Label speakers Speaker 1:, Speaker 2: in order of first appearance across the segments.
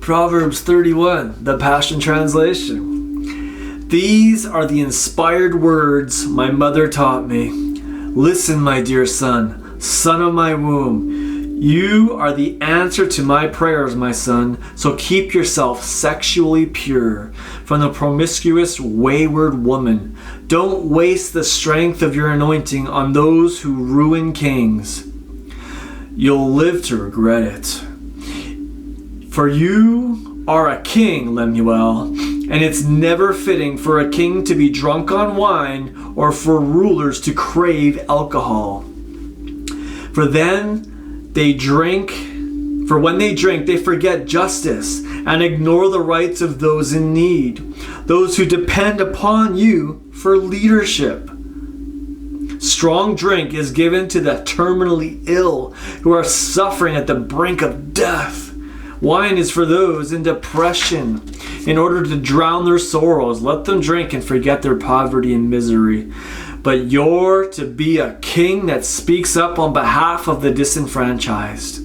Speaker 1: Proverbs 31, the Passion Translation. These are the inspired words my mother taught me. Listen, my dear son, son of my womb. You are the answer to my prayers, my son, so keep yourself sexually pure from the promiscuous, wayward woman. Don't waste the strength of your anointing on those who ruin kings. You'll live to regret it. For you are a king, Lemuel, and it's never fitting for a king to be drunk on wine or for rulers to crave alcohol. For when they drink, they forget justice and ignore the rights of those in need, those who depend upon you for leadership. Strong drink is given to the terminally ill who are suffering at the brink of death. Wine is for those in depression. In order to drown their sorrows, let them drink and forget their poverty and misery. But you're to be a king that speaks up on behalf of the disenfranchised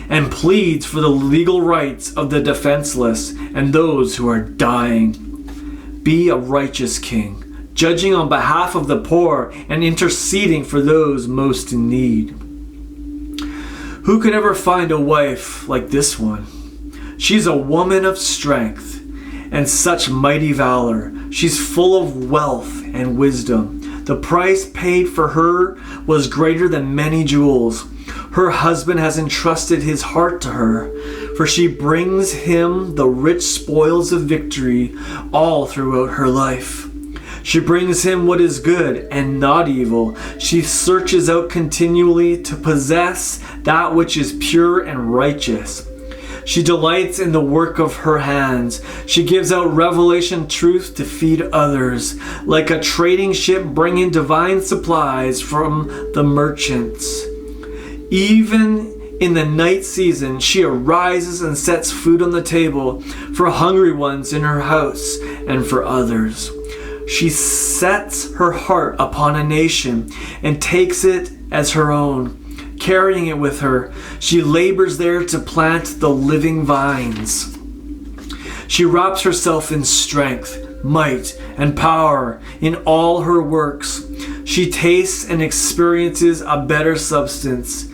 Speaker 1: and pleads for the legal rights of the defenseless and those who are dying. Be a righteous king, judging on behalf of the poor and interceding for those most in need. Who could ever find a wife like this one? She's a woman of strength and such mighty valor. She's full of wealth and wisdom. The price paid for her was greater than many jewels. Her husband has entrusted his heart to her, for she brings him the rich spoils of victory all throughout her life. She brings him what is good and not evil. She searches out continually to possess that which is pure and righteous. She delights in the work of her hands. She gives out revelation truth to feed others, like a trading ship bringing divine supplies from the merchants. Even in the night season, she arises and sets food on the table for hungry ones in her house and for others. She sets her heart upon a nation and takes it as her own, carrying it with her. She labors there to plant the living vines. She wraps herself in strength, might, and power in all her works. She tastes and experiences a better substance,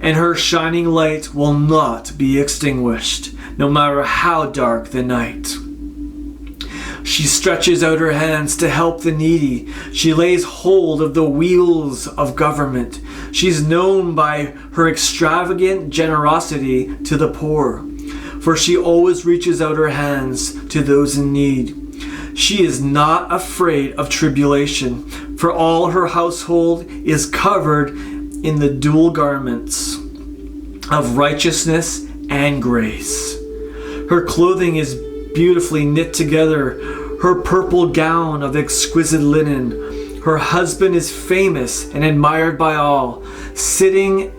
Speaker 1: and her shining light will not be extinguished, no matter how dark the night. She stretches out her hands to help the needy. She lays hold of the wheels of government. She's known by her extravagant generosity to the poor, for she always reaches out her hands to those in need. She is not afraid of tribulation, for all her household is covered in the dual garments of righteousness and grace. Her clothing is beautifully knit together, her purple gown of exquisite linen. Her husband is famous and admired by all, sitting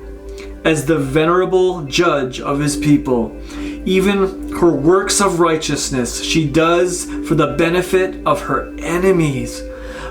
Speaker 1: as the venerable judge of his people. Even her works of righteousness she does for the benefit of her enemies.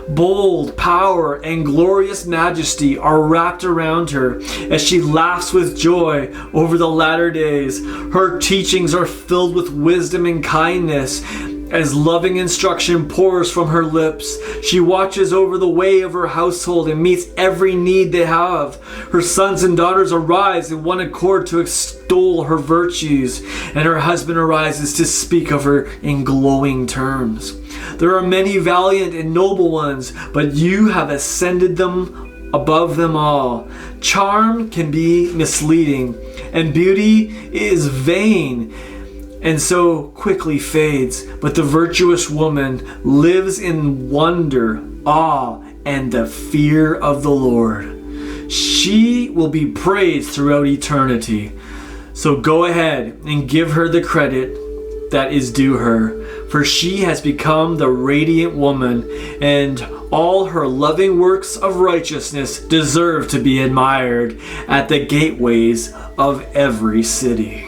Speaker 1: Bold power and glorious majesty are wrapped around her as she laughs with joy over the latter days. Her teachings are filled with wisdom and kindness as loving instruction pours from her lips. She watches over the way of her household and meets every need they have. Her sons and daughters arise in one accord to extol her virtues, and her husband arises to speak of her in glowing terms. There are many valiant and noble ones, but you have ascended them above them all. Charm can be misleading, and beauty is vain, and so quickly fades. But the virtuous woman lives in wonder, awe, and the fear of the Lord. She will be praised throughout eternity. So go ahead and give her the credit that is due her, for she has become the radiant woman, and all her loving works of righteousness deserve to be admired at the gateways of every city.